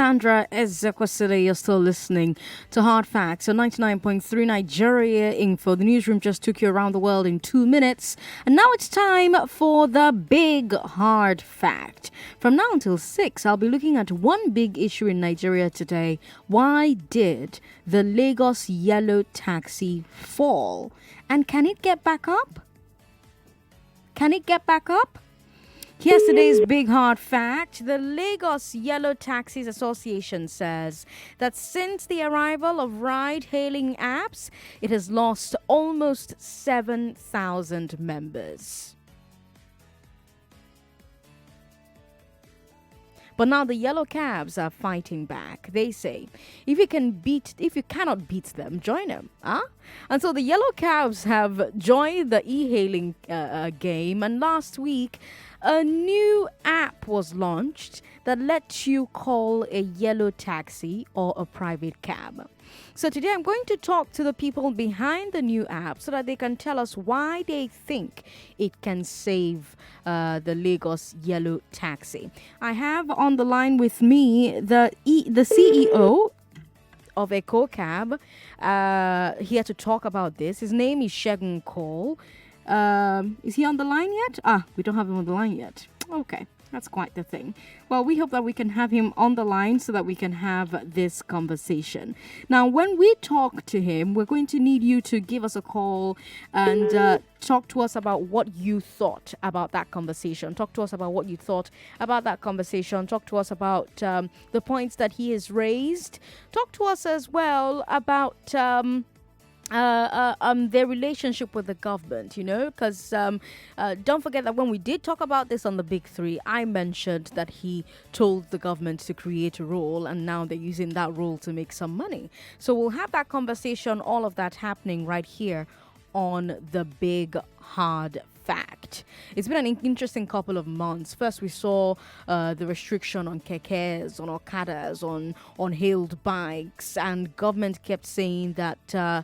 Sandra Ezekwesili. You're still listening to Hard Facts on 99.3 Nigeria Info. The newsroom just took you around the world in 2 minutes. And now it's time for the big hard fact. From now until 6, I'll be looking at one big issue in Nigeria today. Why did the Lagos yellow taxi fall? And can it get back up? Can it get back up? Here's today's big hard fact. The Lagos Yellow Taxis Association says that since the arrival of ride-hailing apps, it has lost almost 7,000 members. But now the yellow cabs are fighting back. They say, if you cannot beat them, join them. Huh? And so the yellow cabs have joined the e-hailing game. And last week, a new app was launched that lets you call a yellow taxi or a private cab. So today I'm going to talk to the people behind the new app so that they can tell us why they think it can save the Lagos yellow taxi. I have on the line with me the CEO of Ekocab here to talk about this. His name is Segun Cole. Is he on the line yet? We don't have him on the line yet. Okay. That's quite the thing. Well, we hope that we can have him on the line so that we can have this conversation. Now, when we talk to him, we're going to need you to give us a call and talk to us about what you thought about that conversation. Talk to us about what you thought about that conversation. Talk to us about the points that he has raised. Talk to us as well about their relationship with the government, because don't forget that when we did talk about this on the Big Three, I mentioned that he told the government to create a rule, and now they're using that rule to make some money. So we'll have that conversation, all of that happening right here on the Big Hard Fact. It's been an interesting couple of months. First, we saw the restriction on kekes, on okadas, on hailed bikes, and government kept saying that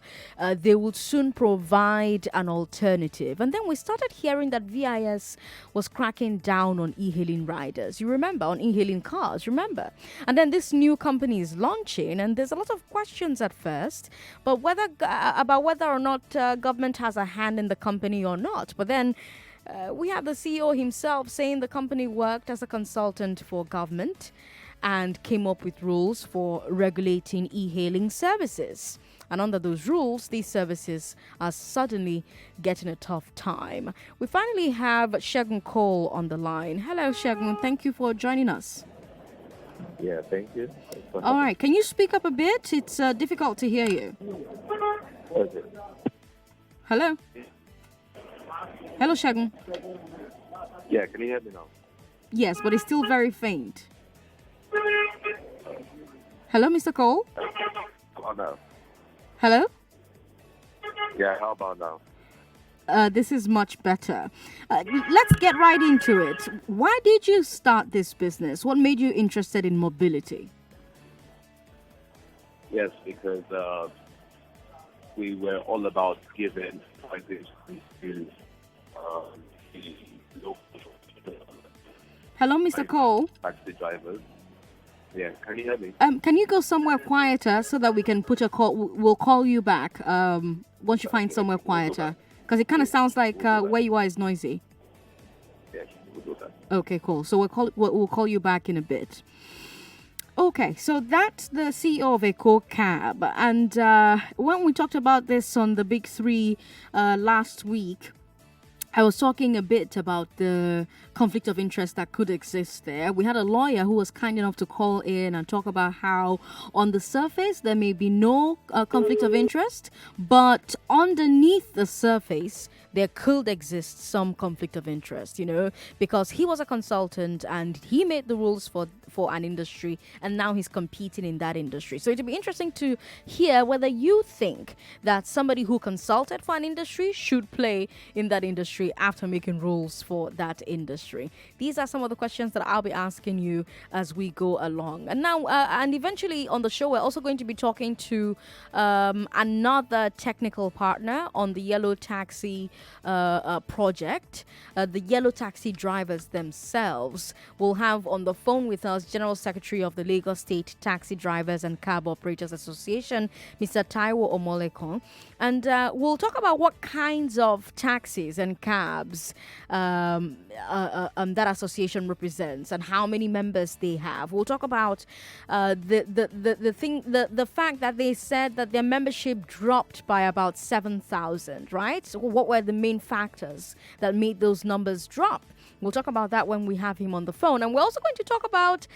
they would soon provide an alternative. And then we started hearing that VIS was cracking down on e-hailing riders. You remember, on e-hailing cars, remember? And then this new company is launching, and there's a lot of questions at first, but whether or not government has a hand in the company or not. But then we have the CEO himself saying the company worked as a consultant for government and came up with rules for regulating e-hailing services. And under those rules, these services are suddenly getting a tough time. We finally have Segun Cole on the line. Hello, Segun. Thank you for joining us. Yeah, thank you. All right. Can you speak up a bit? It's difficult to hear you. Okay. Hello? Hello, Segun. Yeah, can you hear me now? Yes, but it's still very faint. Hello, Mr. Cole? How about now? Hello? Yeah, how about now? This is much better. Let's get right into it. Why did you start this business? What made you interested in mobility? Yes, because we were all about giving prices to the local Hello, Mr. Cole? taxi drivers. Yeah, can you hear me? Can you go somewhere quieter so that we can put a call? We'll call you back once you find somewhere quieter. Because it kind of sounds like where you are is noisy. Yes, we'll do that. Okay, cool. So we'll call you back in a bit. Okay, so that's the CEO of Ekocab. And when we talked about this on the Big Three last week, I was talking a bit about the conflict of interest that could exist there. We had a lawyer who was kind enough to call in and talk about how on the surface there may be no conflict of interest, but underneath the surface there could exist some conflict of interest, because he was a consultant and he made the rules for an industry, and now he's competing in that industry. So it'll be interesting to hear whether you think that somebody who consulted for an industry should play in that industry after making rules for that industry. These are some of the questions that I'll be asking you as we go along. And now, and eventually on the show, we're also going to be talking to another technical partner on the Yellow Taxi project. The Yellow Taxi drivers themselves will have on the phone with us was General Secretary of the Lagos State Taxi Drivers and Cab Operators Association, Mr. Taiwo Omolekon. And we'll talk about what kinds of taxis and cabs that association represents and how many members they have. We'll talk about the fact that they said that their membership dropped by about 7,000, right? So what were the main factors that made those numbers drop? We'll talk about that when we have him on the phone. And we're also going to talk about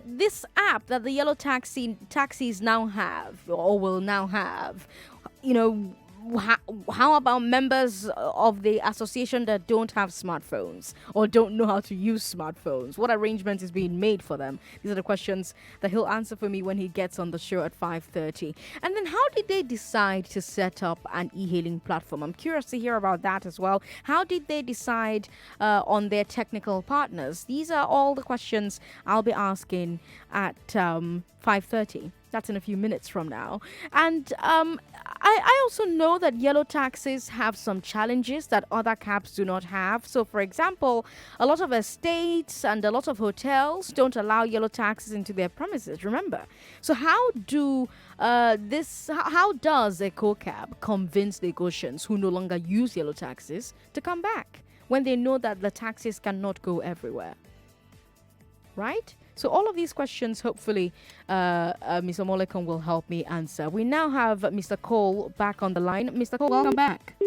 this app that the yellow taxis now have or will now have. You know, how about members of the association that don't have smartphones or don't know how to use smartphones? What arrangement is being made for them? These are the questions that he'll answer for me when he gets on the show at 5:30. And then how did they decide to set up an e-hailing platform? I'm curious to hear about that as well. How did they decide on their technical partners? These are all the questions I'll be asking at 5:30. That's in a few minutes from now. And I also know that yellow taxis have some challenges that other cabs do not have. So, for example, a lot of estates and a lot of hotels don't allow yellow taxis into their premises, remember? So how does Ekocab convince Lagosians who no longer use yellow taxis to come back when they know that the taxis cannot go everywhere? Right? So all of these questions, hopefully, Mr. Molekon will help me answer. We now have Mr. Cole back on the line. Mr. Cole, welcome back.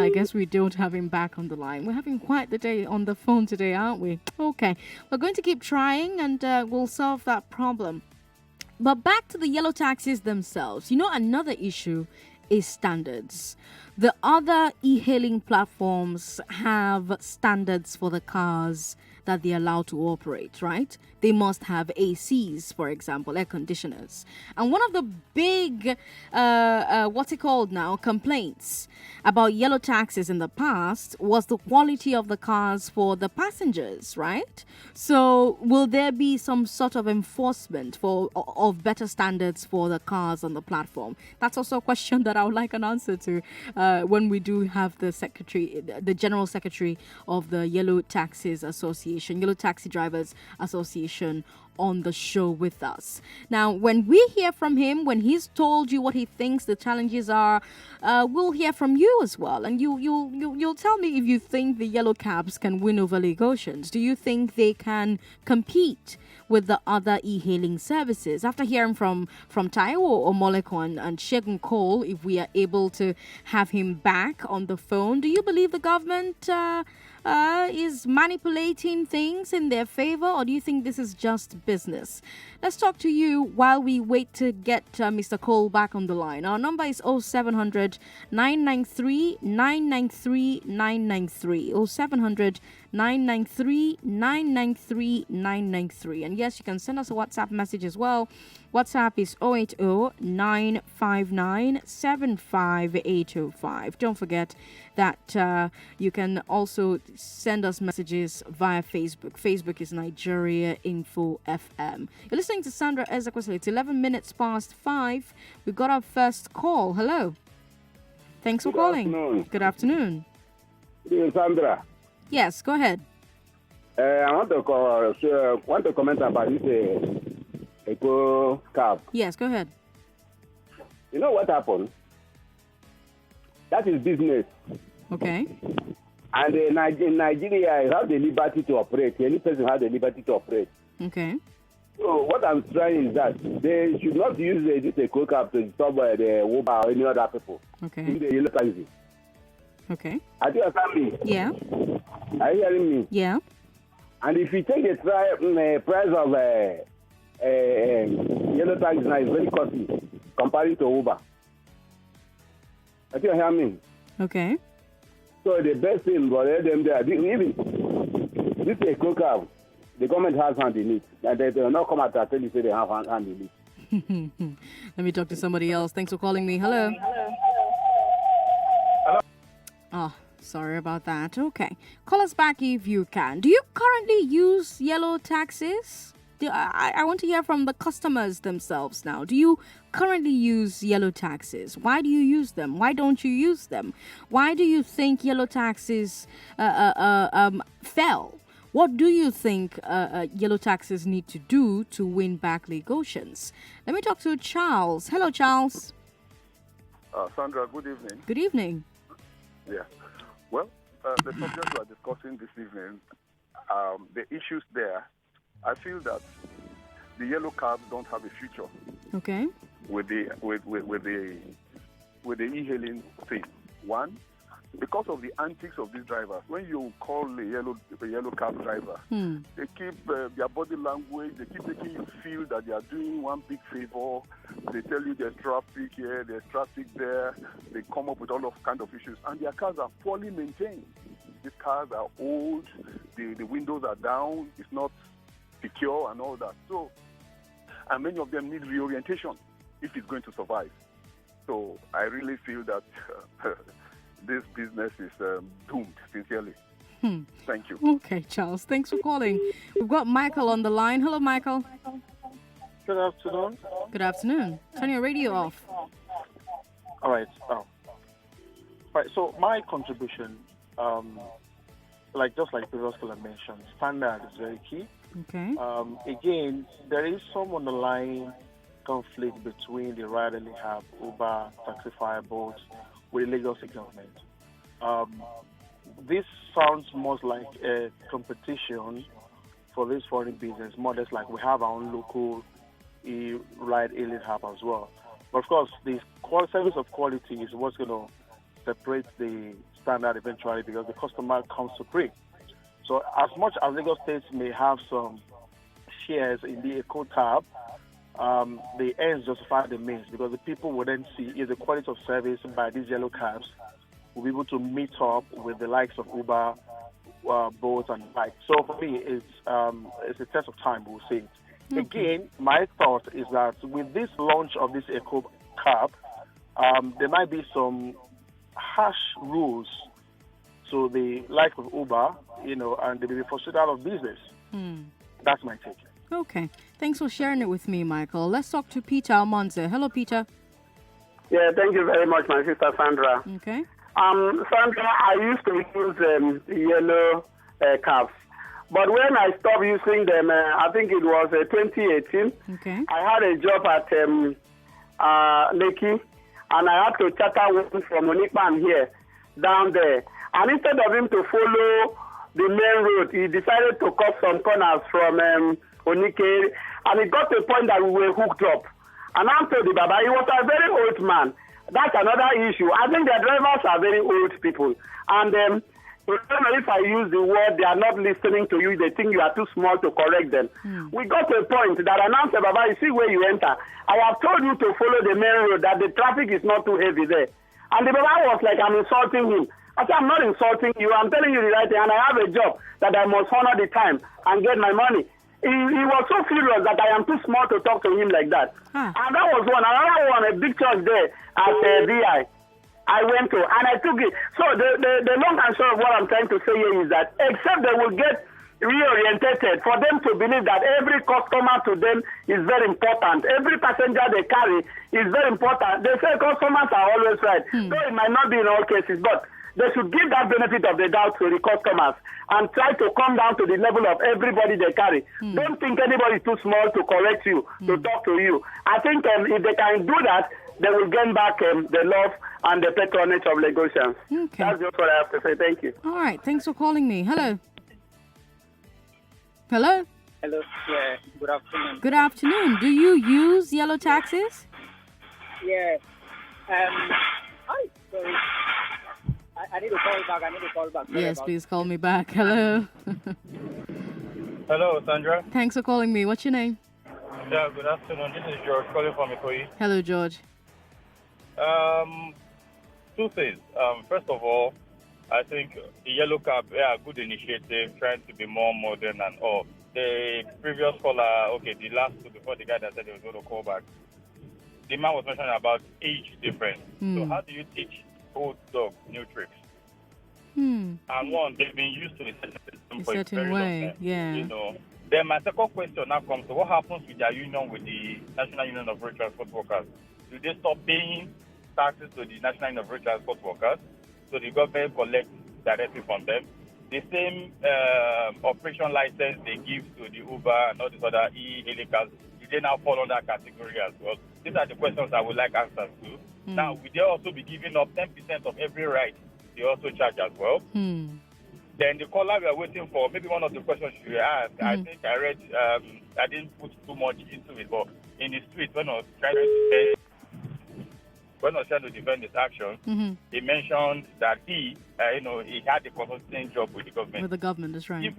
I guess we don't have him back on the line. We're having quite the day on the phone today, aren't we? Okay. We're going to keep trying and we'll solve that problem. But back to the yellow taxis themselves. You know, another issue is standards. The other e-hailing platforms have standards for the cars that they're allowed to operate, right? They must have ACs, for example, air conditioners. And one of the big, complaints about yellow taxis in the past was the quality of the cars for the passengers, right? So will there be some sort of enforcement of better standards for the cars on the platform? That's also a question that I would like an answer to when we do have the General Secretary of the Yellow Taxis Association, Yellow Taxi Drivers Association, on the show with us. Now, when we hear from him, when he's told you what he thinks the challenges are, we'll hear from you as well. And you'll tell me if you think the yellow cabs can win over Lagosians. Do you think they can compete with the other e-hailing services? After hearing from Taiwo Omolekon and Shegun Cole, if we are able to have him back on the phone, do you believe the government is manipulating things in their favor, or do you think this is just business? Let's talk to you while we wait to get Mr. Cole back on the line. Our number is 0700 993 993 993. 0700 993 993 993. And yes, you can send us a WhatsApp message as well. WhatsApp is 080 959 75805. Don't forget that you can also send us messages via Facebook. Facebook is Nigeria Info FM. You're listening to Sandra Ezekwesili. It's 11 minutes past 5. We've got our first call. Hello. Thanks for calling. Afternoon. Good afternoon. This is Sandra. Yes, go ahead. I want to comment about this Ekocab. Yes, go ahead. You know what happened? That is business. Okay. And in Nigeria, you have the liberty to operate. Any person has the liberty to operate. Okay. So what I'm trying is that they should not use this Ekocab to stop the Uber or any other people. Okay. In the yellow taxi. Okay. Are you understanding me? Yeah. Are you hearing me? Yeah. And if you take the price of yellow taxi now, it's very costly compared to Uber. Are you hearing me? Okay. So the best thing for them there, even this Ekocab, the government has hand in it, and they will not come out and tell you say they have hand in it. Let me talk to somebody else. Thanks for calling me. Hello. Hello. Oh, sorry about that. Okay. Call us back if you can. Do you currently use yellow taxis? I want to hear from the customers themselves now. Do you currently use yellow taxis? Why do you use them? Why don't you use them? Why do you think yellow taxis fell What do you think yellow taxis need to do to win back Lagosians? Let me talk to Charles. Hello, Charles. Sandra, good evening. Good evening. Yeah. Well, the subject we are discussing this evening, the issues there, I feel that the yellow cabs don't have a future Okay. with the e-hailing thing. One, because of the antics of these drivers. When you call a yellow cab driver, they keep their body language. They keep making you feel that they are doing one big favor. They tell you there's traffic here, there's traffic there. They come up with all of kind of issues, and their cars are poorly maintained. These cars are old. The windows are down. It's not secure and all that. So, and many of them need reorientation if it's going to survive. So I really feel that this business is doomed, sincerely. Thank you. Okay, Charles. Thanks for calling. We've got Michael on the line. Hello, Michael. Good afternoon. Good afternoon. Turn your radio off. All right. Right. So my contribution, just like previous caller mentioned, standard is very key. Okay. Again, there is some underlying conflict between the ride-hailing hub, Uber, Taxify, boats, with the Lagos government. This sounds most like a competition for this foreign business, more or less like we have our own local ride-hailing hub as well. But of course, the service of quality is what's going to separate the standard eventually, because the customer comes to pay. So as much as Lagos State may have some shares in the Ekocab, the ends justify the means, because the people will then see if the quality of service by these yellow cabs will be able to meet up with the likes of Uber, boats and bikes. So for me, it's a test of time, we'll see. Okay. Again, my thought is that with this launch of this Ekocab, there might be some harsh rules to the like of Uber, and they will be forced out of business. That's my take. Okay. Thanks for sharing it with me, Michael. Let's talk to Peter Almonte. Hello, Peter. Yeah, thank you very much, my sister Sandra. Okay. Sandra, I used to use yellow cabs. But when I stopped using them, I think it was 2018, Okay. I had a job at Lekki, and I had to charter one from Onipan here, down there. And instead of him to follow the main road, he decided to cut some corners from Onike, and it got to a point that we were hooked up. And I told the Baba, he was a very old man. That's another issue. I think the drivers are very old people. And if I use the word, they are not listening to you. They think you are too small to correct them. We got to a point that I announced, Baba, you see where you enter. I have told you to follow the main road, that the traffic is not too heavy there. And the Baba was like, I'm insulting him. I said, I'm not insulting you. I'm telling you the right thing. And I have a job that I must honor the time and get my money. He was so furious that I am too small to talk to him like that. And that was one. Another one, a big church there at VI. I went to, and I took it. So the long and short of what I'm trying to say here is that except they will get reorientated, for them to believe that every customer to them is very important. Every passenger they carry is very important. They say customers are always right. Though it might not be in all cases, but they should give that benefit of the doubt to the customers and try to come down to the level of everybody they carry. Don't think anybody is too small to correct you, to talk to you. I think if they can do that, they will gain back the love and the patronage of Lagosians. Okay. That's just what I have to say. Thank you. All right. Thanks for calling me. Hello. Hello. Hello. Yeah. Good afternoon. Good afternoon. Do you use yellow taxis? Yeah. Sorry. I need to call back. Sorry Yes, about please call me back. Hello. Hello, Sandra. Thanks for calling me. What's your name? Yeah, good afternoon. This is George calling from Ikoyi. Hello, George. Two things. First of all, I think the yellow cab, good initiative, trying to be more modern and all. The previous caller, the last two before the guy that said he was going to call back, the man was mentioning about age difference. So how do you teach old dogs new tricks? And one, they've been used to a certain system for a very long time. Yeah. Then my second question now comes to what happens with their union with the National Union of Road Transport Workers? Do they stop paying taxes to the National Union of Road Transport Workers so the government collects directly from them? the same operation license they give to the Uber and all these other e-hailing cars, do they now fall under that category as well? These are the questions I would like answers to. Now, will they also be giving up 10% of every ride they also charge as well? Then the caller we are waiting for, maybe one of the questions you asked, I think I read, I didn't put too much into it, but in the street, when I was trying to defend his action, he mentioned that he had a consulting job with the government. With the government, that's right.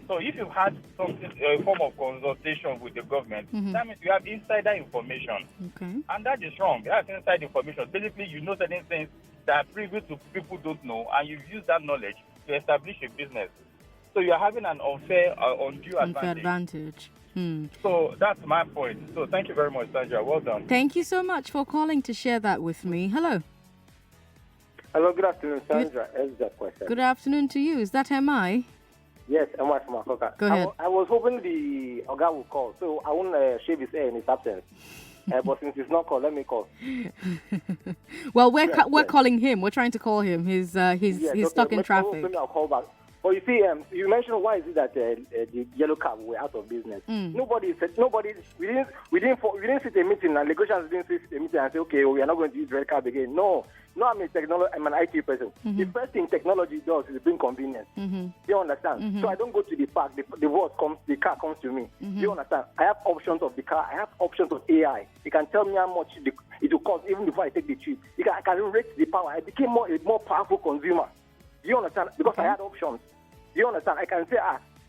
So if you had something, a form of consultation with the government, that means you have insider information. Okay. And that is wrong. That's inside information. Basically, you know certain things that are privy to people don't know, and you use that knowledge to establish a business. So you're having an unfair, undue advantage. So that's my point. So thank you very much, Sandra. Well done. Thank you so much for calling to share that with me. Hello. Hello, good afternoon, Sandra Ezekwesili. Good afternoon to you. Is that MI? Yes, MI from Africa. Go ahead. I was hoping the Oga will call, so I won't shave his hair in his absence. But since he's not called, let me call. Well, we're calling him. We're trying to call him. He's stuck in traffic. Maybe I'll call back. But you see, you mentioned why is it that the yellow cab were out of business? Nobody said. We didn't sit a meeting, and negotiators didn't sit a meeting and say, okay, we are not going to use red cab again. No, I'm an IT person. The first thing technology does is bring convenience. Do you understand? So I don't go to the park. The car comes to me. Do you understand? I have options of the car. I have options of AI. You can tell me how much it will cost even before I take the trip. I can rate the power. I became a more powerful consumer. Do you understand? Because I had options. Do you understand? I can say,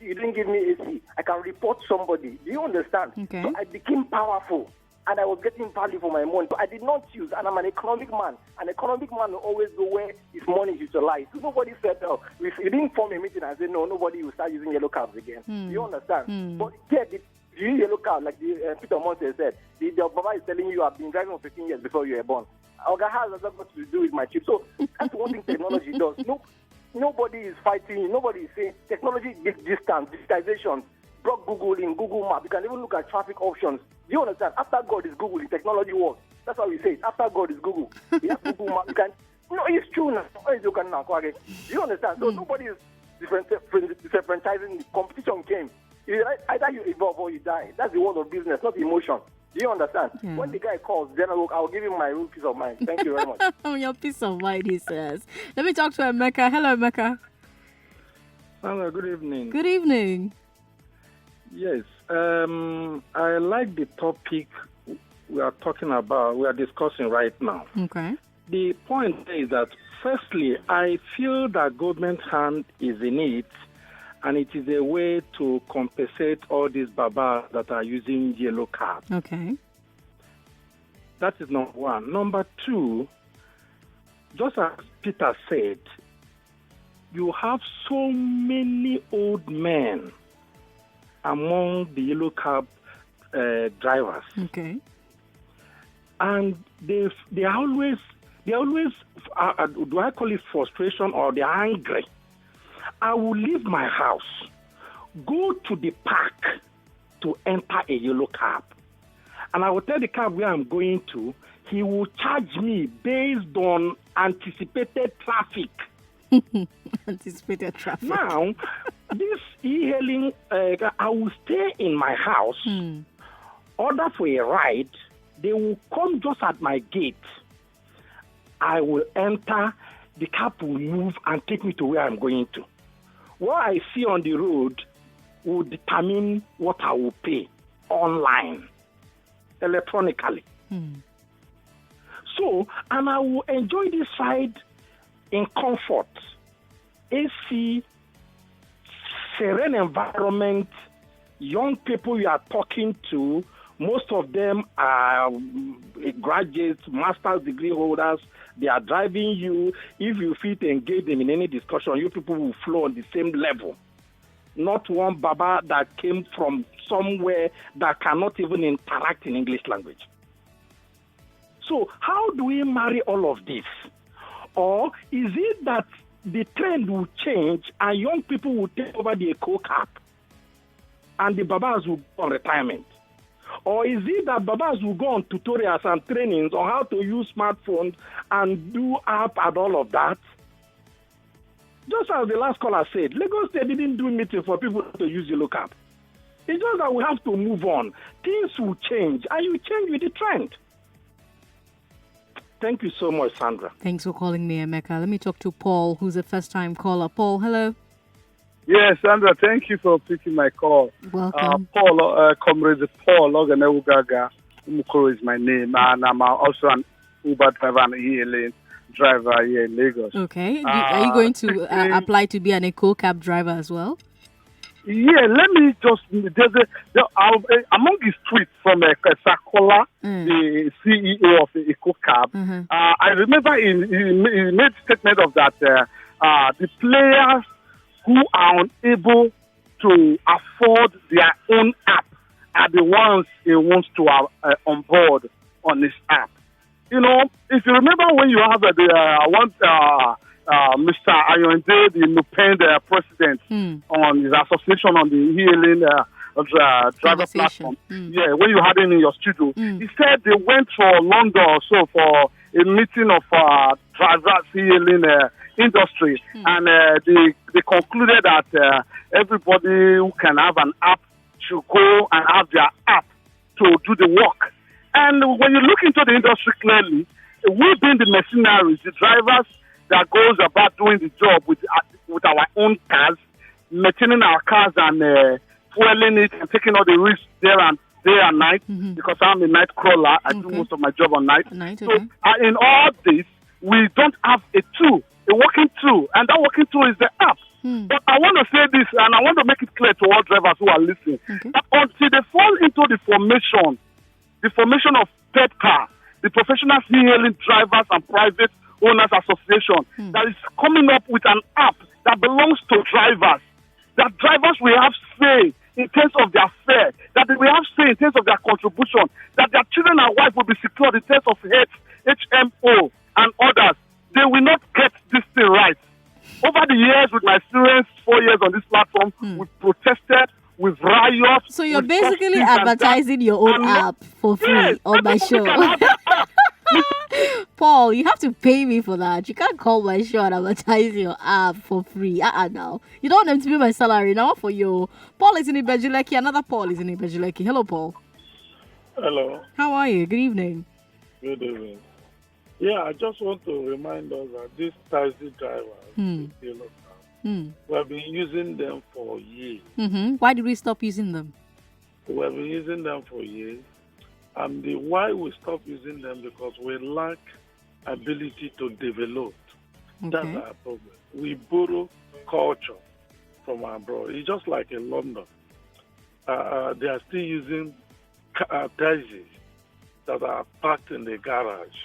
you didn't give me AC. I can report somebody. Do you understand? Okay. So I became powerful. And I was getting value for my money. But I did not choose. And I'm an economic man. An economic man will always go where his money is utilized. So nobody said, if you didn't form a meeting and say, no, nobody will start using yellow cabs again. Do you understand? But yeah, the yellow cab, like Peter Monte said, the Baba is telling you, I've been driving for 15 years before you were born. Oga has nothing got to do with my chip. So that's one thing technology does. Nobody is fighting. Nobody is saying technology distance, digitization, brought Google in Google Map. You can even look at traffic options. Do you understand? After God is Google, in technology works. That's how we say it. After God is Google. You have Google Map. It's true now. Do you understand? So nobody is differentiating. The competition came. Either you evolve or you die. That's the world of business, not emotion. Do you understand? Yeah. When the guy calls, then I'll give him my real peace of mind. Thank you very much. Your peace of mind, he says. Let me talk to Emeka. Hello, Emeka. Hello, good evening. Good evening. Yes, I like the topic we are talking about, we are discussing right now. Okay. The point is that, firstly, I feel that government hand is in it, and it is a way to compensate all these babas that are using yellow card. Okay. That is number one. Number two, just as Peter said, you have so many old men among the yellow cab drivers. Okay. And they always, do I call it frustration, or they're angry? I will leave my house, go to the park to enter a yellow cab. And I will tell the cab where I'm going to. He will charge me based on anticipated traffic. Anticipated traffic. Now, this e-hailing, I will stay in my house, order for a ride. They will come just at my gate. I will enter, the cab will move and take me to where I'm going to. What I see on the road will determine what I will pay online, electronically. So, and I will enjoy this ride in comfort. AC, serene environment, young people you are talking to, most of them are graduates, master's degree holders. They are driving you. If you feel to engage them in any discussion, you people will flow on the same level. Not one baba that came from somewhere that cannot even interact in English language. So how do we marry all of this? Or is it that the trend will change and young people will take over the Ekocab and the babas will go on retirement? Or is it that babas will go on tutorials and trainings on how to use smartphones and do app and all of that? Just as the last caller said, Lagos State didn't do meeting for people to use yellow cab. It's just that we have to move on. Things will change, and you change with the trend. Thank you so much, Sandra. Thanks for calling me, Emeka. Let me talk to Paul, who's a first-time caller. Paul, hello. Yes, Sandra, thank you for picking my call. Welcome. Paul, Comrade Paul Oganewugaga Umukoro is my name, and I'm also an Uber driver and e-lane driver here in Lagos. Okay. Are you going to apply to be an Ekocab driver as well? Yeah, let me just, among his tweets from Sakola, the CEO of Ekocab, I remember he made a statement of that the players who are unable to afford their own app are the ones he wants to onboard on his app. You know, if you remember when you have Mr. Ayonde, the independent president, on his association on the e-hailing driver platform. Yeah, when you had him in your studio, he said they went for London or so for a meeting of drivers e-hailing industry, and they concluded that everybody who can have an app should go and have their app to do the work. And when you look into the industry clearly, we've been the mercenaries, the drivers that goes about doing the job with our own cars, maintaining our cars and fueling it and taking all the risks day and night, because I'm a night crawler. I do most of my job on night. So in all this, we don't have a working tool, and that working tool is the app. But I want to say this, and I want to make it clear to all drivers who are listening, that until they fall into the formation of third car, the professional e-hailing drivers and private owners association that is coming up with an app that belongs to drivers, that drivers will have say in terms of their fare, that they will have say in terms of their contribution, that their children and wife will be secured in terms of HMO and others. They will not get this thing right. Over the years, with my experience, 4 years on this platform, we've protested, we've rioted. So you're basically advertising your own app for free on my show. Paul, you have to pay me for that. You can't call my show and advertise your app for free. Now. You don't want them to be my salary now for you. Paul is in Ibejuleki. Another Paul is in Ibejuleki. Hello, Paul. Hello. How are you? Good evening. Good evening. Yeah, I just want to remind us that these taxi drivers, we have been using them for years. Why did we stop using them? We have been using them for years. And why we stop using them, because we lack ability to develop. That's our problem. We borrow culture from abroad. It's just like in London. They are still using taxis that are parked in the garage.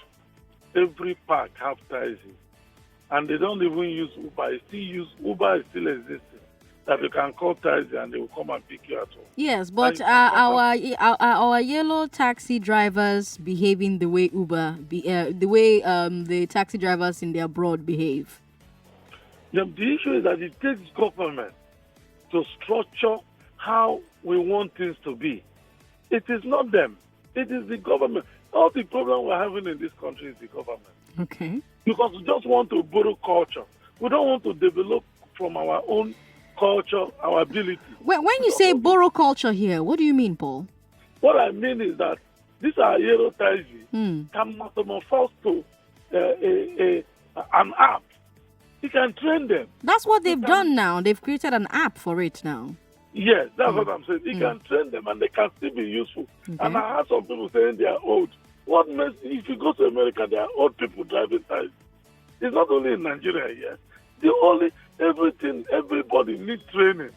Every park have taxis. And they don't even use Uber. Uber is still existing. That you can call taxi and they will come and pick you at home. Yes, but our yellow taxi drivers behaving the way the taxi drivers in the abroad behave? The issue is that it takes government to structure how we want things to be. It is not them. It is the government. All the problem we're having in this country is the government. Okay. Because we just want to borrow culture. We don't want to develop from our own culture, our ability. When you say borrow culture here, what do you mean, Paul? What I mean is that these are yellow taxis can metamorphose to an app. You can train them. That's what they've done now. They've created an app for it now. Yes, that's what I'm saying. You can train them and they can still be useful. Okay. And I heard some people saying they are old. What makes, if you go to America, there are old people driving taxis. It's not only in Nigeria here. Everybody needs training.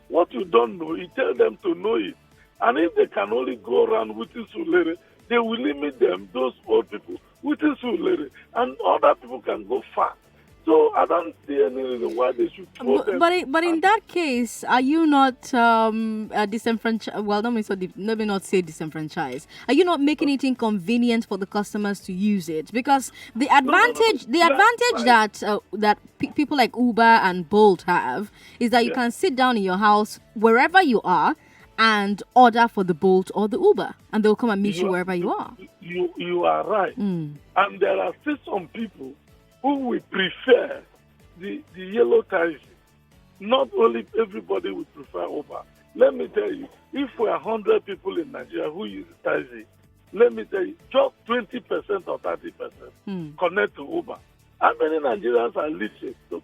What you don't know, you tell them to know it. And if they can only go around with Sulere, they will limit them, those old people, with Sulere. And other people can go far. So I don't see any reason why they should throw them. But in that case, are you not disenfranchised? Well, let me not say disenfranchised. Are you not making it inconvenient for the customers to use it? Because the advantage that people like Uber and Bolt have is that you can sit down in your house wherever you are and order for the Bolt or the Uber, and they'll come and meet you wherever you are. You are right. And there are still some people who will prefer the yellow taxi, not only everybody would prefer Uber. Let me tell you, if we are 100 people in Nigeria who use taxi, let me tell you, just 20% or 30% connect to Uber. How many Nigerians are literate to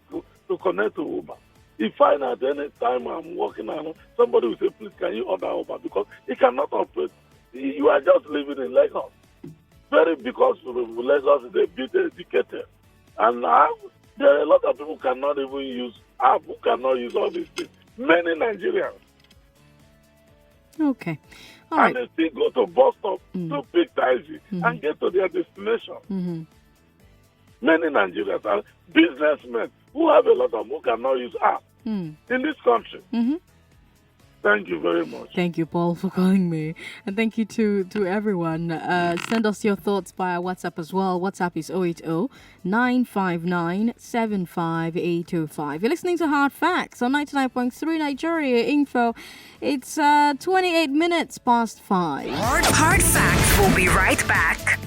connect to Uber? If I at any time I'm walking around, somebody will say, please, can you order Uber? Because it cannot operate. You are just living in Lagos. Because Lagos is a bit educated. And there are a lot of people who cannot even use app, who cannot use all these things. Many Nigerians. Okay. All right. And they still go to bus stop to pick taxi and get to their destination. Many Nigerians are businessmen who have a lot of who cannot use app in this country. Thank you very much. Thank you, Paul, for calling me. And thank you to everyone. Send us your thoughts via WhatsApp as well. WhatsApp is 080-959-75805. You're listening to Hard Facts on 99.3 Nigeria Info. It's 28 minutes past 5. Hard Facts will be right back.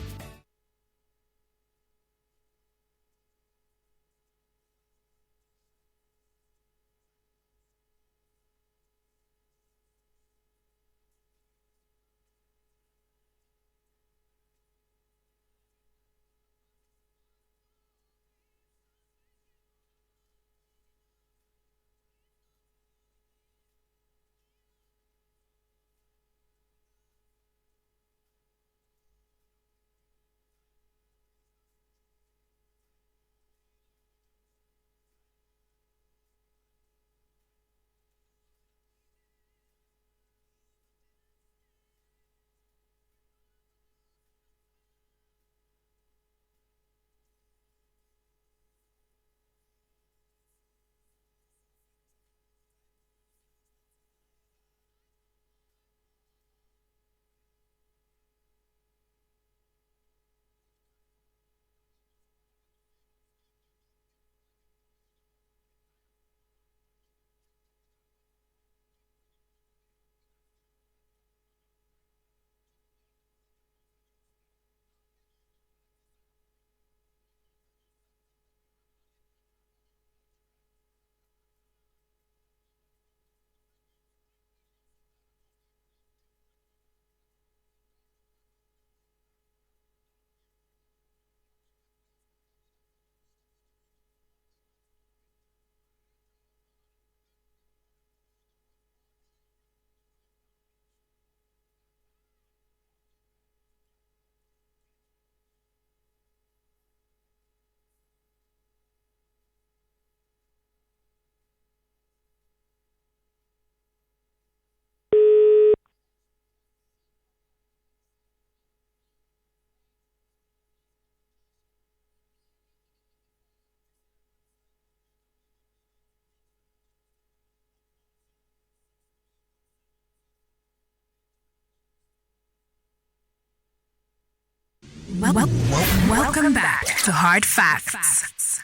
Welcome back to Hard Facts.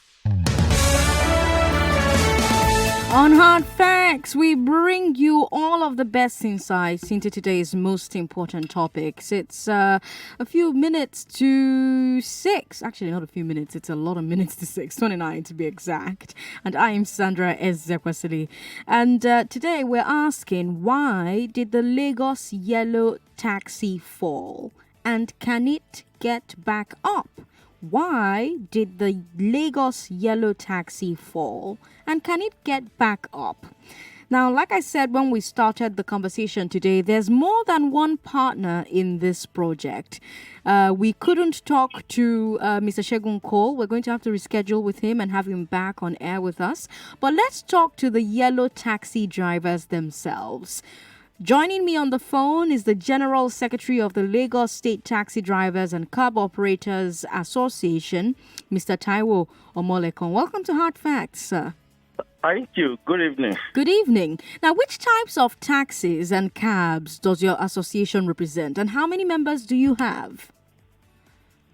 On Hard Facts, we bring you all of the best insights into today's most important topics. It's a few minutes to 6. Actually, not a few minutes. It's a lot of minutes to 6, 29 to be exact. And I am Sandra Ezekwesili. And today we're asking, why did the Lagos yellow taxi fall? And can it get back up? Why did the Lagos yellow taxi fall? And can it get back up? Now, like I said when we started the conversation today, there's more than one partner in this project. We couldn't talk to Mr. Segun Cole. We're going to have to reschedule with him and have him back on air with us. But let's talk to the yellow taxi drivers themselves. Joining me on the phone is the General Secretary of the Lagos State Taxi Drivers and Cab Operators Association, Mr. Taiwo Omolekon. Welcome to Hard Facts, sir. Thank you. Good evening. Good evening. Now, which types of taxis and cabs does your association represent, and how many members do you have?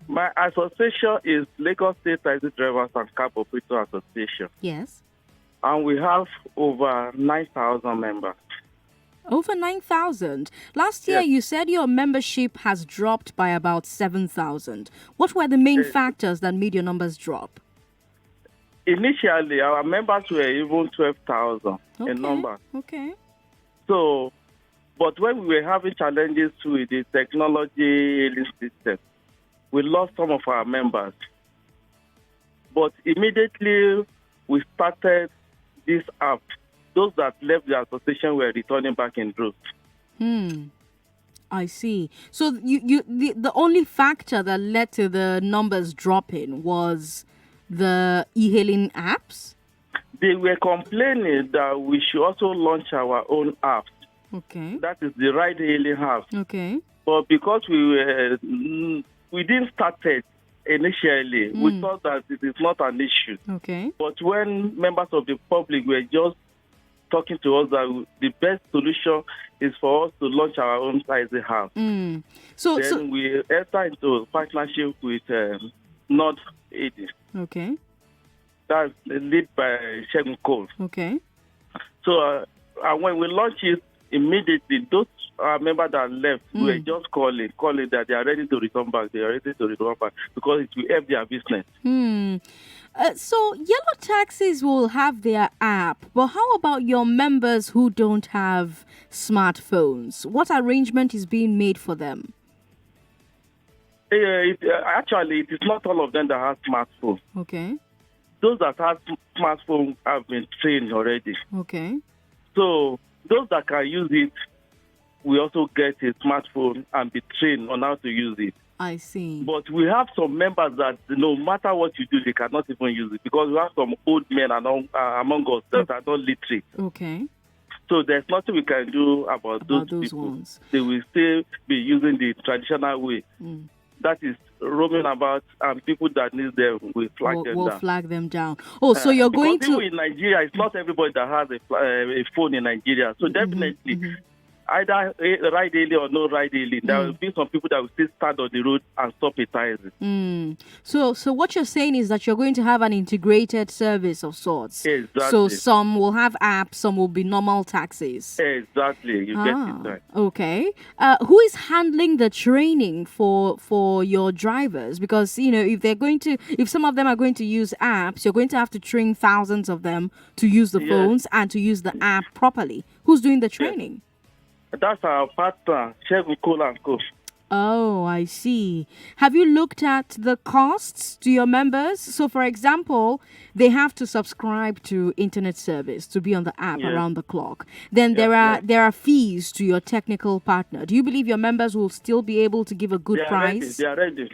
My association is Lagos State Taxi Drivers and Cab Operators Association. Yes. And we have over 9,000 members. Over 9,000. Last year, you said your membership has dropped by about 7,000. What were the main factors that made your numbers drop? initially, our members were even 12,000 in number. Okay. So, but when we were having challenges with the technology system, we lost some of our members. But immediately we started this app. Those that left the association were returning back in droves. I see. So the only factor that led to the numbers dropping was the e-hailing apps? They were complaining that we should also launch our own apps. Okay. That is the ride-hailing app. Okay. But because we didn't start it initially, we thought that it is not an issue. Okay. But when members of the public were just talking to us that the best solution is for us to launch our own taxi app, then we entered into partnership with North Aid. Okay. That's led by Shegun Cole. Okay. So when we launched it, immediately those members that left were just calling that they are ready to return back. They are ready to return back because it will help their business. So yellow taxis will have their app, but how about your members who don't have smartphones? What arrangement is being made for them? Actually, it is not all of them that have smartphones. Okay. Those that have smartphones have been trained already. Okay. So those that can use it, we also get a smartphone and be trained on how to use it. I see. But we have some members that no matter what you do, they cannot even use it because we have some old men among us that are not literate. Okay. So there's nothing we can do about those people. Ones. They will still be using the traditional way. That is roaming about, and people that need them will flag them down. Flag them down. Oh, so you're going to... Even in Nigeria, it's not everybody that has a phone in Nigeria. So definitely, either ride-hailing or no ride-hailing, there will be some people that will still stand on the road and stop a taxi. So what you're saying is that you're going to have an integrated service of sorts. Exactly. So some will have apps, some will be normal taxis. Exactly. You get it right. Okay. Who is handling the training for your drivers? Because, if some of them are going to use apps, you're going to have to train thousands of them to use the phones and to use the app properly. Who's doing the training? Yes. That's our partner, Shegun Cole and Co. Oh, I see. Have you looked at the costs to your members? So, for example, they have to subscribe to internet service to be on the app around the clock. Then there are fees to your technical partner. Do you believe your members will still be able to give a good price? They are ready.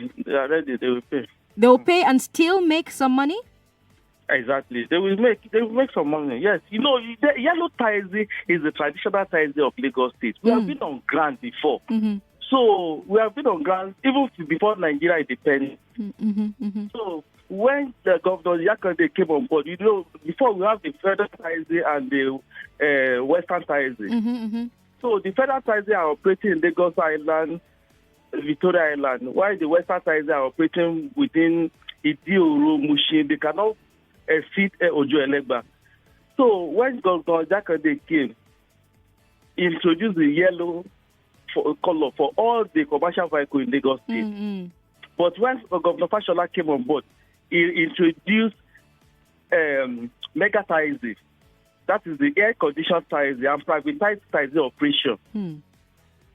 They will pay. They will pay and still make some money? Exactly. They will make some money. Yes. The yellow taxi is the traditional taxi of Lagos State. We have been on ground before. So we have been on ground even before Nigeria independence. So when the Governor Yakande came on board, before we have the federal taxi and the western taxi. So the federal taxi are operating in Lagos Island, Victoria Island, while the western taxi are operating within Idi-Oru, Mushin. They cannot fit Ojo Elegba. So when Governor Jakande came, he introduced the yellow color for all the commercial vehicles in Lagos State. But when Governor Fashola came on board, he introduced mega taxi. That is the air-conditioned taxi and privatized taxi operation.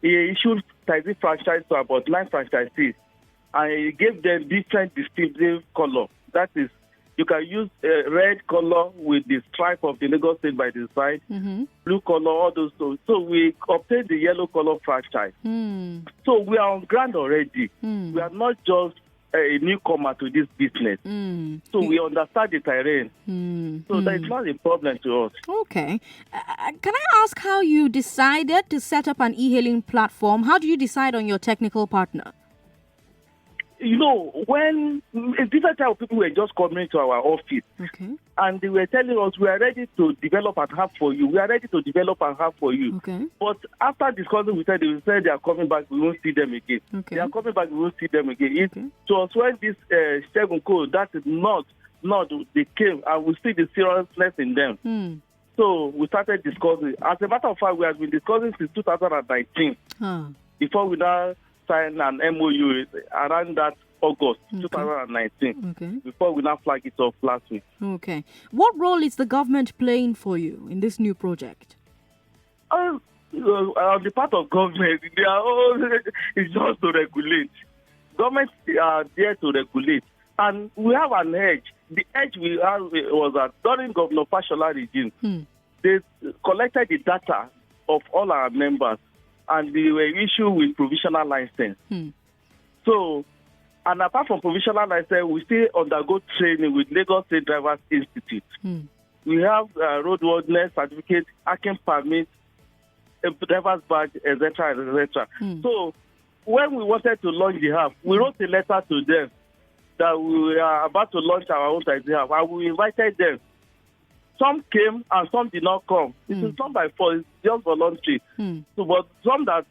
He issued taxi franchise to about 9 franchisees, and he gave them different distinctive color. That is, you can use a red color with the stripe of the Lagos State by the side, blue color, all those. So we obtained the yellow color franchise. So we are on ground already. We are not just a newcomer to this business. So we understand the terrain. So that is not a problem to us. Okay. Can I ask how you decided to set up an e-hailing platform? How do you decide on your technical partner? When a different type of people were just coming to our office, and they were telling us, we are ready to develop and have for you. We are ready to develop and have for you. But after discussing with them, they said they are coming back, we won't see them again. They are coming back, we won't see them again. So when this Shegun Cole, that is not, they came, and we see the seriousness in them. So we started discussing. As a matter of fact, we have been discussing since 2019. Before we now sign an MOU around that August 2019. Okay. Before we now flag it off last week. Okay. What role is the government playing for you in this new project? On the part of government, they are all it's just to regulate. Governments are there to regulate, and we have an edge. The edge we have was that during Governor Fashola regime, they collected the data of all our members, and they were issued with provisional license. So, and apart from provisional license, we still undergo training with Lagos State Drivers Institute. We have roadworthiness certificate, hacking permit, a driver's badge, etc., etc. So, when we wanted to launch the app, we wrote a letter to them that we are about to launch our own Taxi app, and we invited them. Some came and some did not come. It is not by force, it's just voluntary. So, but some that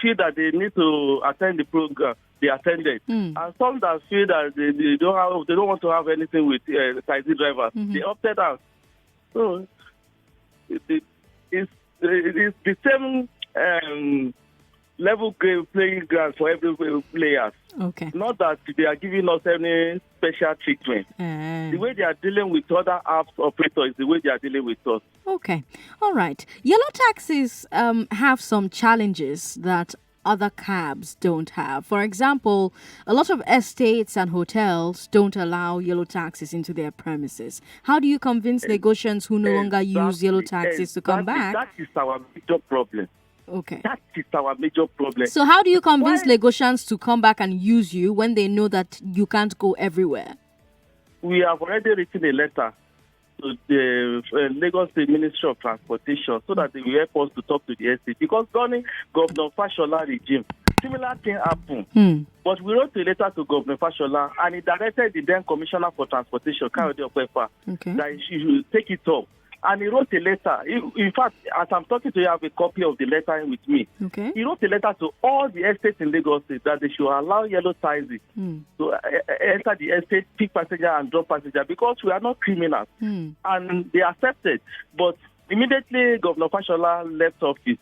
feel that they need to attend the program, they attended. And some that feel that they don't want to have anything with taxi drivers, they opted out. So, it's the same level playing ground for every player. Okay. Not that they are giving us any special treatment. The way they are dealing with other apps operators is the way they are dealing with us. Okay. All right. Yellow taxis have some challenges that other cabs don't have. For example, a lot of estates and hotels don't allow yellow taxis into their premises. How do you convince Lagosians who no longer use yellow taxis to come back? That is our major problem. Okay. That is our major problem. So how do you convince Lagosians to come back and use you when they know that you can't go everywhere? We have already written a letter to the Lagos State Ministry of Transportation so that they will help us to talk to the estate. Because during Governor Fashola regime, similar thing happened. But we wrote a letter to Governor Fashola, and he directed the then Commissioner for Transportation, Kayode Okwepa, that he should take it up. And he wrote a letter. In fact, as I'm talking to you, I have a copy of the letter with me. Okay. He wrote a letter to all the estates in Lagos State that they should allow yellow taxis to enter the estate, pick passenger and drop passenger, because we are not criminals. And they accepted. But immediately Governor Fashola left office,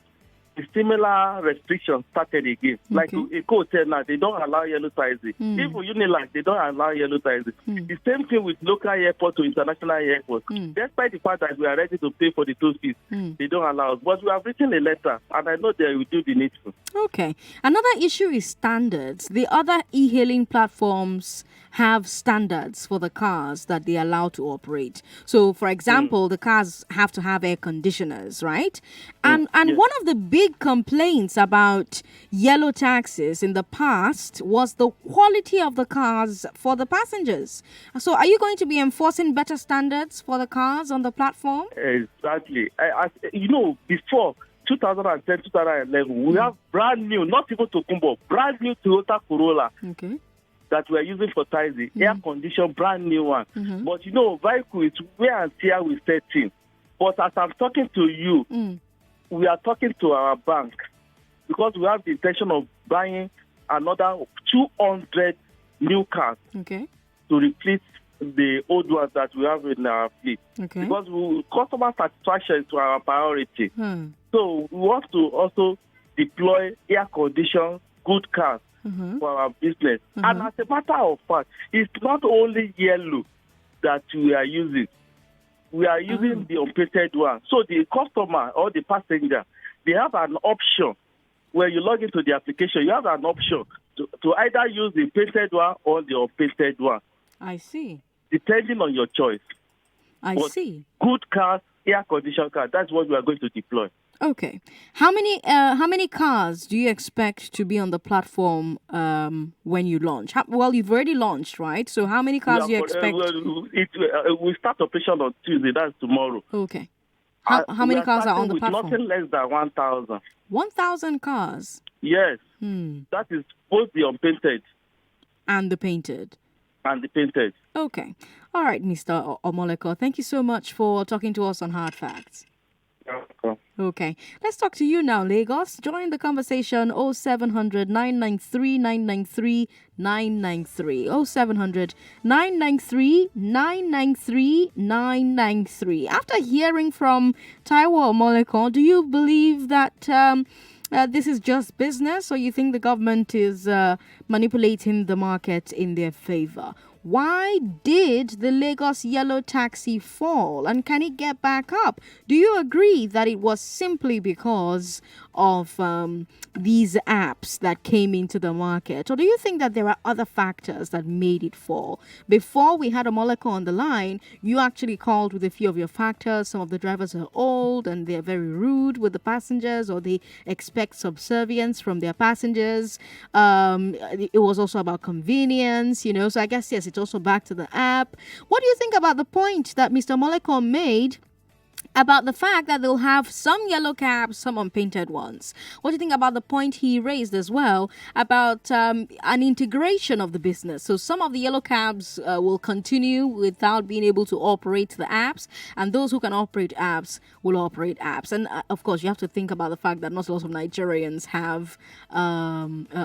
the similar restrictions started again. Like Ekocab now, they don't allow yellow taxis. Even Unilag, they don't allow yellow taxis. The same thing with local airport to international airport. Despite the fact that we are ready to pay for the toll fees, they don't allow us. But we have written a letter, and I know they will do the needful. Okay. Another issue is standards. The other e-hailing platforms have standards for the cars that they allow to operate. So, for example, the cars have to have air conditioners, right? And one of the big complaints about yellow taxis in the past was the quality of the cars for the passengers. So, are you going to be enforcing better standards for the cars on the platform? Exactly. Before 2010, 2011, we have brand new, not even Tokumbo, brand new Toyota Corolla. That we are using for taxi, air conditioned, brand new one. But vehicle is wear and tear with 13. But as I'm talking to you, we are talking to our bank because we have the intention of buying another 200 new cars to replace the old ones that we have in our fleet. Because customer satisfaction is our priority. So we want to also deploy air conditioned, good cars for our business. And as a matter of fact, it's not only yellow that we are using. We are using the unpainted one. So the customer or the passenger, they have an option. When you log into the application, you have an option to either use the painted one or the unpainted one. I see. Depending on your choice. I see. Good cars, air-conditioned cars, that's what we are going to deploy. Okay. How many cars do you expect to be on the platform when you launch? Well, you've already launched, right? So how many cars do you expect? We start operation on Tuesday. That's tomorrow. Okay. How many cars are on the platform? Nothing less than 1,000. 1,000 cars? Yes. That is both the unpainted. And the painted? And the painted. Okay. All right, Mr. Omoleko. Thank you so much for talking to us on Hard Facts. Okay, let's talk to you now, Lagos. Join the conversation 0700 993 993 993. 0700 993 993 993. After hearing from Taiwo Omoleko, do you believe that this is just business, or you think the government is manipulating the market in their favor? Why did the Lagos yellow taxi fall, and can it get back up? Do you agree that it was simply because of these apps that came into the market, or do you think that there are other factors that made it fall? Before we had a molecule on the line, you actually called with a few of your factors. Some of the drivers are old and they're very rude with the passengers, or they expect subservience from their passengers. It was also about convenience, so I guess, yes, it's also back to the app. What do you think about the point that Mr. Moleko made about the fact that they'll have some yellow cabs, some unpainted ones? What do you think about the point he raised as well about an integration of the business? So some of the yellow cabs will continue without being able to operate the apps, and those who can operate apps will operate apps. And of course, you have to think about the fact that not a lot of Nigerians have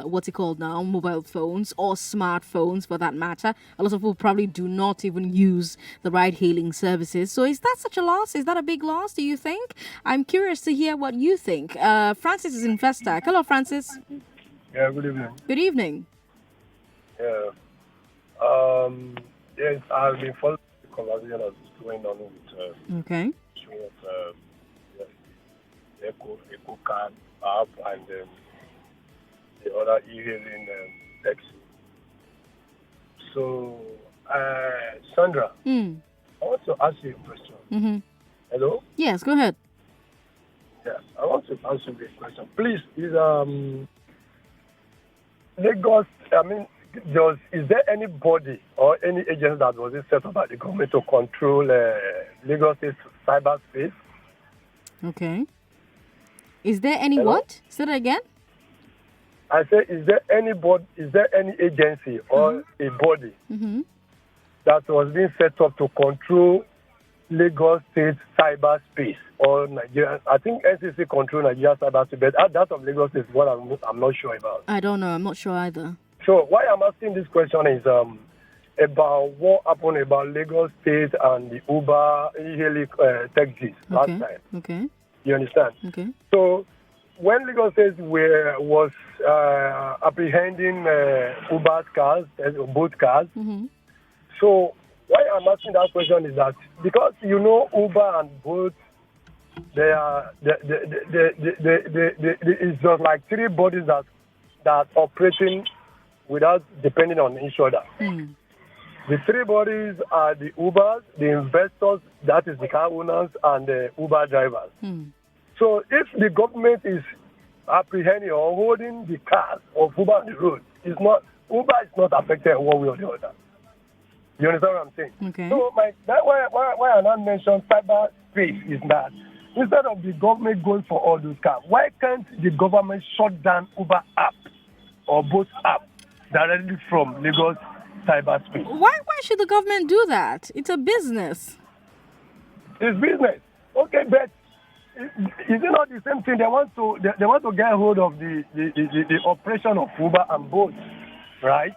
what's it called now, mobile phones or smartphones for that matter. A lot of people probably do not even use the ride-hailing services. So is that such a loss? Is that a big loss, do you think? I'm curious to hear what you think. Francis is in Festac. Hello, Francis. Yeah, good evening. Good evening. Yeah. Yes, I've been following the conversation that's going on with okay. Ekocab app and the other e-hailing taxi. So, Sandra, I want to ask you a question. Mm-hmm. Hello? Yes, go ahead. Yeah, I want to answer this question. Please, is Lagos, is there anybody or any agency that was set up by the government to control Lagos cyberspace? Okay. Is there any Hello? what? Say that again? I say, is there any agency or a body that was being set up to control Lagos State cyberspace or Nigeria? I think NCC control Nigeria cyberspace, but that of Lagos is what I'm not sure about. I don't know. I'm not sure either. So why I'm asking this question is about what happened about Lagos State and the Uber e-hailing taxis last time. Okay. You understand? Okay. So when Lagos State was apprehending Uber's cars, both cars, so why I'm asking that question is that because Uber and Bolt, it's just like three bodies that operating without depending on each other. The three bodies are the Ubers, the investors, that is the car owners, and the Uber drivers. So if the government is apprehending or holding the cars of Uber on the road, Uber is not affected one way or the other. You understand what I'm saying? Okay. So why I not mention cyberspace is that instead of the government going for all those cars, why can't the government shut down Uber app or both app directly from Lagos cyberspace? Why should the government do that? It's a business. It's business. Okay, but is it not the same thing? They want to get hold of the operation of Uber and Bolt, right?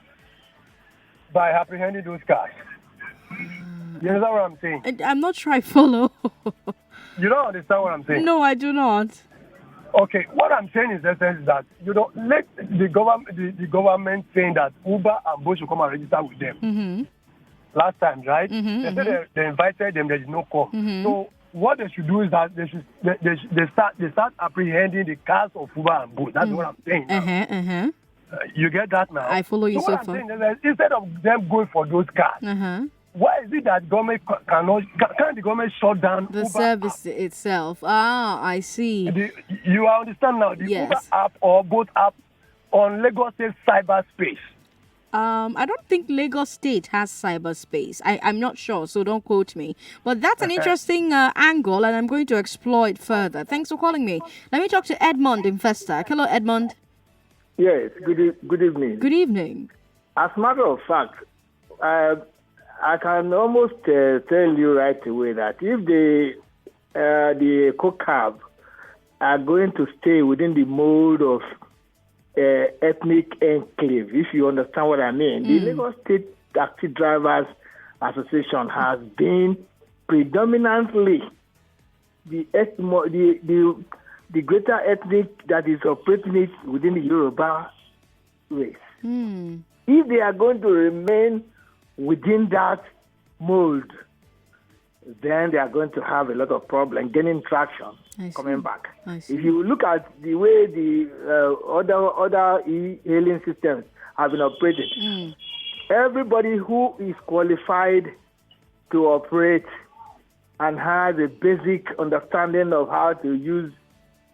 By apprehending those cars. You understand what I'm saying? I'm not sure I follow. You don't understand what I'm saying? No, I do not. Okay, what I'm saying is that let the government saying that Uber and Bolt should come and register with them. Last time, right? They said they invited them, they did not come. So what they should do is that they start apprehending the cars of Uber and Bolt. That's what I'm saying. You get that now? I follow you so far. Saying is that instead of them going for those cars, why is it that government can't the government shut down the Uber service app? itself? Ah, I see. You understand now? The Uber app or both app on Lagos State cyberspace. I don't think Lagos State has cyberspace. I'm not sure, so don't quote me. But that's an interesting angle, and I'm going to explore it further. Thanks for calling me. Let me talk to Edmond in Festac. Hello, Edmond. Yes, good evening. Good evening. As a matter of fact, I can almost tell you right away that if the Ekocab are going to stay within the mode of ethnic enclave, if you understand what I mean, the Lagos State Taxi Drivers Association has been predominantly the the greater ethnic that is operating it within the Yoruba race. If they are going to remain within that mold, then they are going to have a lot of problems gaining traction coming back. If you look at the way the other e-hailing systems have been operated, everybody who is qualified to operate and has a basic understanding of how to use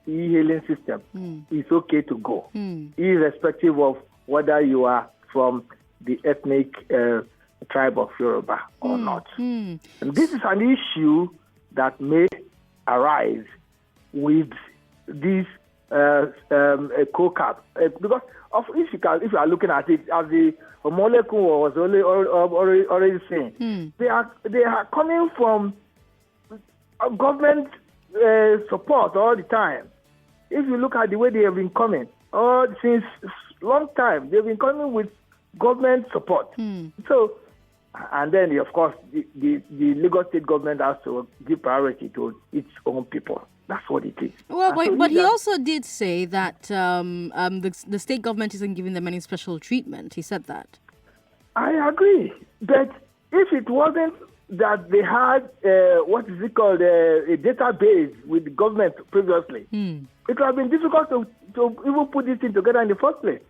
e-hailing system is okay to go, irrespective of whether you are from the ethnic tribe of Yoruba or not. And this is an issue that may arise with this Ekocab, because if you are looking at it as the Omolekun was already saying, they are coming from government support all the time. If you look at the way they have been coming, since long time, they've been coming with government support. So, and then of course the Lagos state government has to give priority to its own people. That's what it is. Well, but he also did say that the state government isn't giving them any special treatment. He said that. I agree. But if it wasn't that they had, what is it called, a database with the government previously, it would have been difficult to even put this thing together in the first place.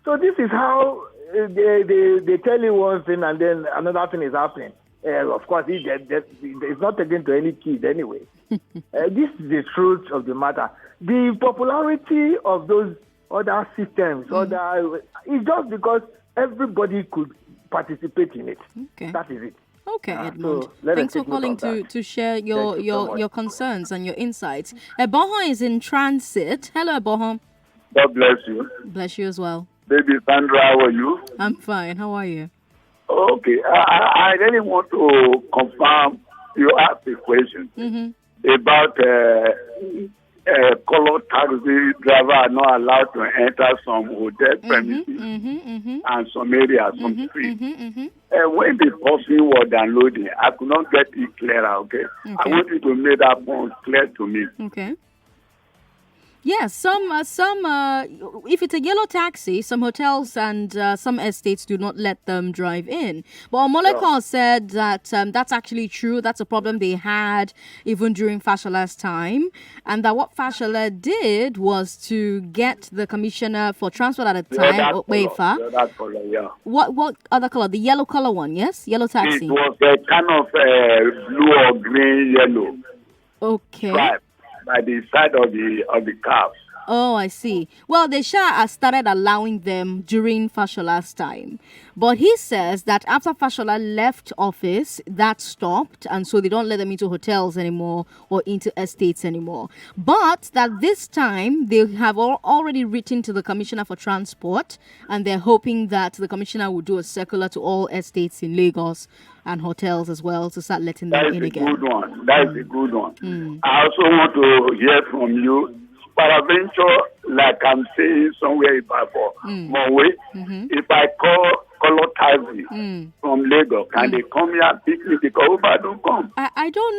So this is how they tell you one thing and then another thing is happening. Of course, it's not taken to any kid anyway. This is the truth of the matter. The popularity of those other systems, is just because everybody could participate in it. Okay. That is it. Okay, Edmund. So thanks for calling to share your concerns and your insights. Ebohon is in transit. Hello, Ebohon. God bless you. Bless you as well. Baby Sandra, how are you? I'm fine. How are you? Okay. I really want to confirm you asked a question about color taxi driver are not allowed to enter some hotel premises and some areas, some streets. When the person was downloading, I could not get it clearer, okay? I want you to make that point clear to me. Okay. Yes, if it's a yellow taxi, some hotels and some estates do not let them drive in. But Omolekun said that that's actually true. That's a problem they had even during Fashola's time. And that what Fashola did was to get the commissioner for transport at the time, Wefa. That color, yeah. What other color? The yellow color one, yes? Yellow taxi. It was a kind of blue or green yellow. Okay. Stripe by the side of the cars. Oh, I see. Well, the Shah started allowing them during Fashola's time. But he says that after Fashola left office, that stopped. And so they don't let them into hotels anymore or into estates anymore. But that this time, they have already written to the Commissioner for Transport. And they're hoping that the Commissioner will do a circular to all estates in Lagos and hotels as well to start letting them in again. That is a good one. That is a good one. I also want to hear from you. Paraventure, like I'm saying somewhere in Bafo, Monway, if I call color taxi from Lagos, can they come here and pick me because Uber don't come? I don't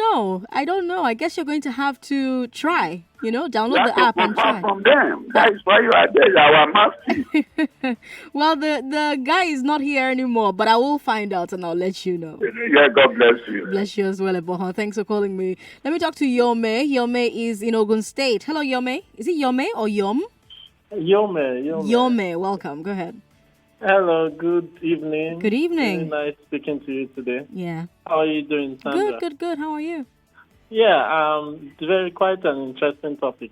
know. I guess you're going to have to try, download the app and try. From them. That is why you are there, our master. Well, the guy is not here anymore, but I will find out and I'll let you know. Yeah, God bless you. Bless you as well, Ebohon. Thanks for calling me. Let me talk to Yome. Yome is in Ogun State. Hello, Yome. Is it Yome or Yom? Yome, welcome. Go ahead. Hello, good evening. Good evening. Very nice speaking to you today. Yeah. How are you doing, Sandra? Good. How are you? Yeah, it's quite an interesting topic.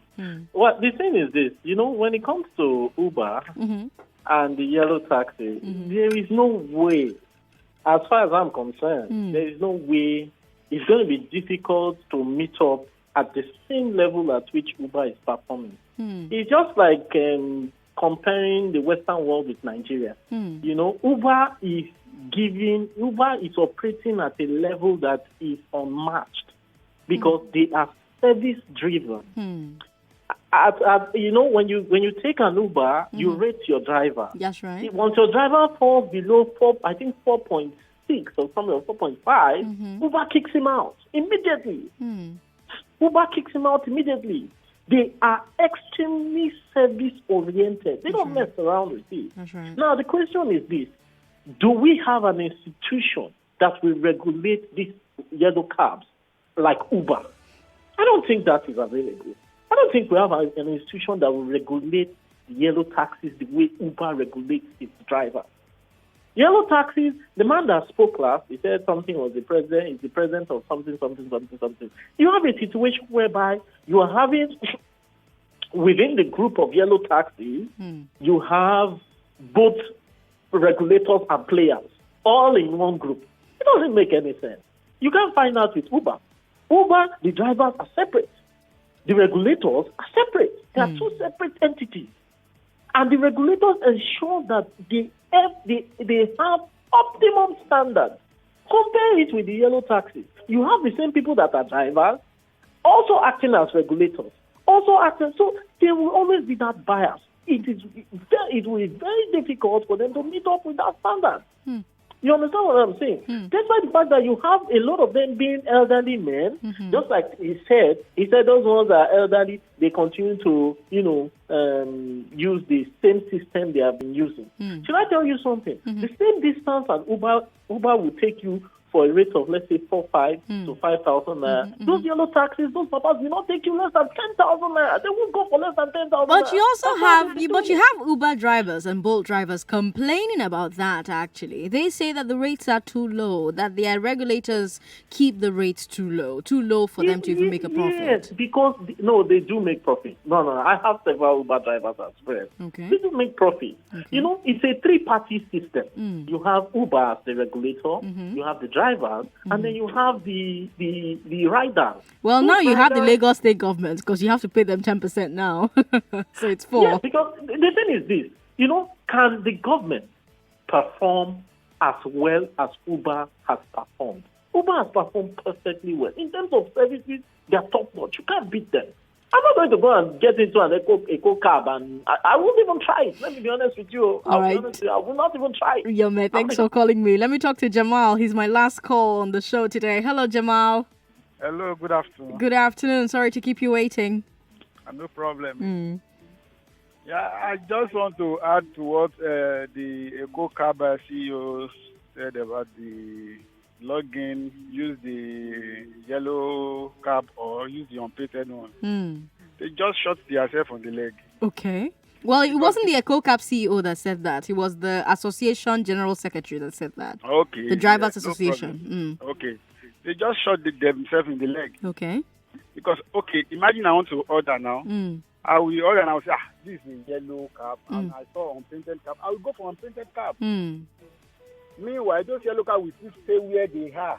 Well, the thing is this, when it comes to Uber and the yellow taxi, there is no way, as far as I'm concerned, there is no way it's going to be difficult to meet up at the same level at which Uber is performing. It's just like comparing the Western world with Nigeria. Uber is operating at a level that is unmatched because they are service driven. When you take an Uber, you rate your driver. That's right. Once your driver falls below 4.6 or something, or 4.5, Uber kicks him out immediately. They are extremely service-oriented. They don't mess around with it. That's right. Now, the question is this. Do we have an institution that will regulate these yellow cabs like Uber? I don't think that is available. I don't think we have an institution that will regulate the yellow taxis the way Uber regulates its drivers. Yellow taxis, the man that spoke last, he said something was the president of something. You have a situation whereby you are having, within the group of yellow taxis, you have both regulators and players, all in one group. It doesn't make any sense. You can't find out with Uber. Uber, the drivers are separate. The regulators are separate. They are two separate entities. And the regulators ensure that they have optimum standards. Compare it with the yellow taxis. You have the same people that are drivers, also acting as regulators, also acting. So there will always be that bias. It will be very difficult for them to meet up with that standard. You understand what I'm saying? Despite the fact that you have a lot of them being elderly men, just like he said those ones that are elderly, they continue to, use the same system they have been using. Should I tell you something? The same distance as Uber will take you for a rate of, let's say, 4,500 to 5,000 naira. Those yellow taxis, those papas will not take you less than 10,000 naira. They won't go for less than 10,000 But naira. you also have Uber drivers and Bolt drivers complaining about that, actually. They say that the rates are too low, that their regulators keep the rates too low for them to even make a profit. Yes, because, they do make profit. No, I have several Uber drivers as friends. Okay. They do make profit. Okay. It's a three-party system. You have Uber as the regulator, you have the drivers, and then you have the riders. Well, Those now you have the riders- Lagos state government because you have to pay them 10% now. So it's 4. Yes, because the thing is this, can the government perform as well as Uber has performed? Uber has performed perfectly well. In terms of services, they are top notch. You can't beat them. I'm not going to go and get into an Ekocab, and I won't even try it. Let me be honest with you. All right. I will not even try it. Yome, thanks for calling me. Let me talk to Jamal. He's my last call on the show today. Hello, Jamal. Hello, good afternoon. Good afternoon. Sorry to keep you waiting. No problem. Yeah, I just want to add to what the Ekocab CEO said about the login, use the yellow cab or use the unpainted one. They just shot themselves on the leg. Okay. Well, it wasn't the Ekocab CEO that said that. It was the Association General Secretary that said that. Okay. The Drivers no Association. problem. Okay. They just shot themselves in the leg. Okay. Because, imagine I want to order now. I will order and I will say, this is a yellow cab. And I saw unpainted cab. I will go for unpainted cab. Meanwhile, those yellow cars will still stay where they are.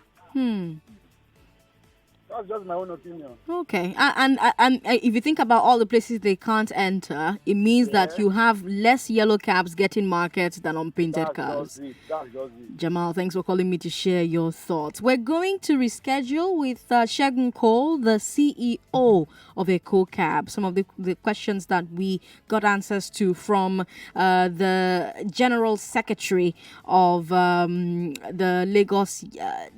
That's just my own opinion. Okay. And if you think about all the places they can't enter, it means that you have less yellow cabs getting markets than unpainted cars. That's just it. Jamal, thanks for calling me to share your thoughts. We're going to reschedule with Segun Cole, the CEO of Ekocab. Some of the questions that we got answers to from the General Secretary of the Lagos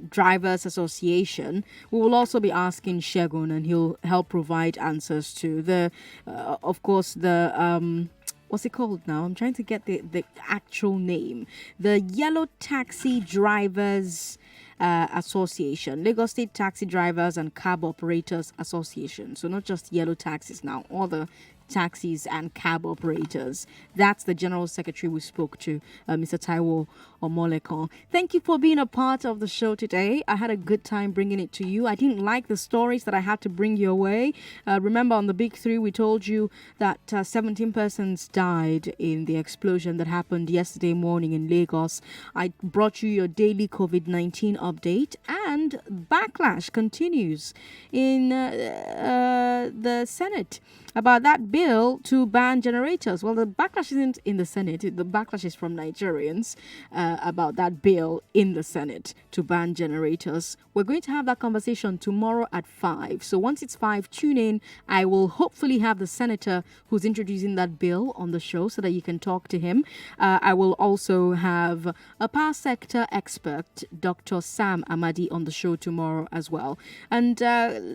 Drivers Association. We will also be asking Segun, and he'll help provide answers to the, of course, the what's it called now? I'm trying to get the actual name. The Yellow Taxi Drivers Association, Lagos State Taxi Drivers and Cab Operators Association. So not just yellow taxis now, all the taxis and cab operators. That's the General Secretary we spoke to, Mr. Taiwo Omolekon. Thank you for being a part of the show today. I had a good time bringing it to you. I didn't like the stories that I had to bring your way. Remember on the Big Three, we told you that 17 persons died in the explosion that happened yesterday morning in Lagos. I brought you your daily COVID-19 update, and backlash continues in the Senate about that bill to ban generators. Well, the backlash isn't in the Senate. The backlash is from Nigerians about that bill in the Senate to ban generators. We're going to have that conversation tomorrow at 5. So once it's 5, tune in. I will hopefully have the senator who's introducing that bill on the show so that you can talk to him. I will also have a power sector expert, Dr. Sam Amadi, on on the show tomorrow as well. And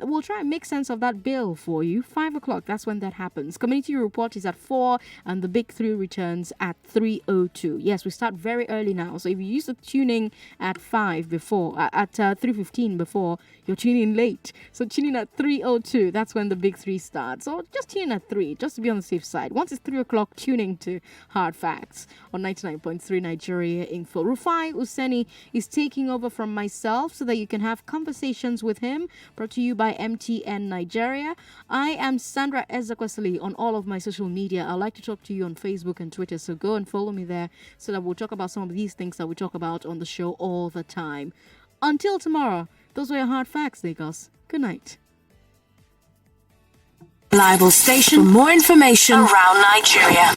we'll try and make sense of that bill for you. 5 o'clock, that's when that happens. Community report is at 4 and the big 3 returns at 3:02. Yes, we start very early now. So if you used to tune in at 5 before, at 3:15 before, you're tuning in late. So tune in at 3:02. That's when the big 3 starts. So just tune in at 3, just to be on the safe side. Once it's 3 o'clock, tuning to Hard Facts on 99.3 Nigeria Info. Rufai Useni is taking over from myself so that you can have conversations with him. Brought to you by MTN Nigeria. I am Sandra Ezekwesili on all of my social media. I like to talk to you on Facebook and Twitter, so go and follow me there so that we'll talk about some of these things that we talk about on the show all the time. Until tomorrow, those were your Hard Facts, Lagos. Good night. Reliable station for more information around Nigeria.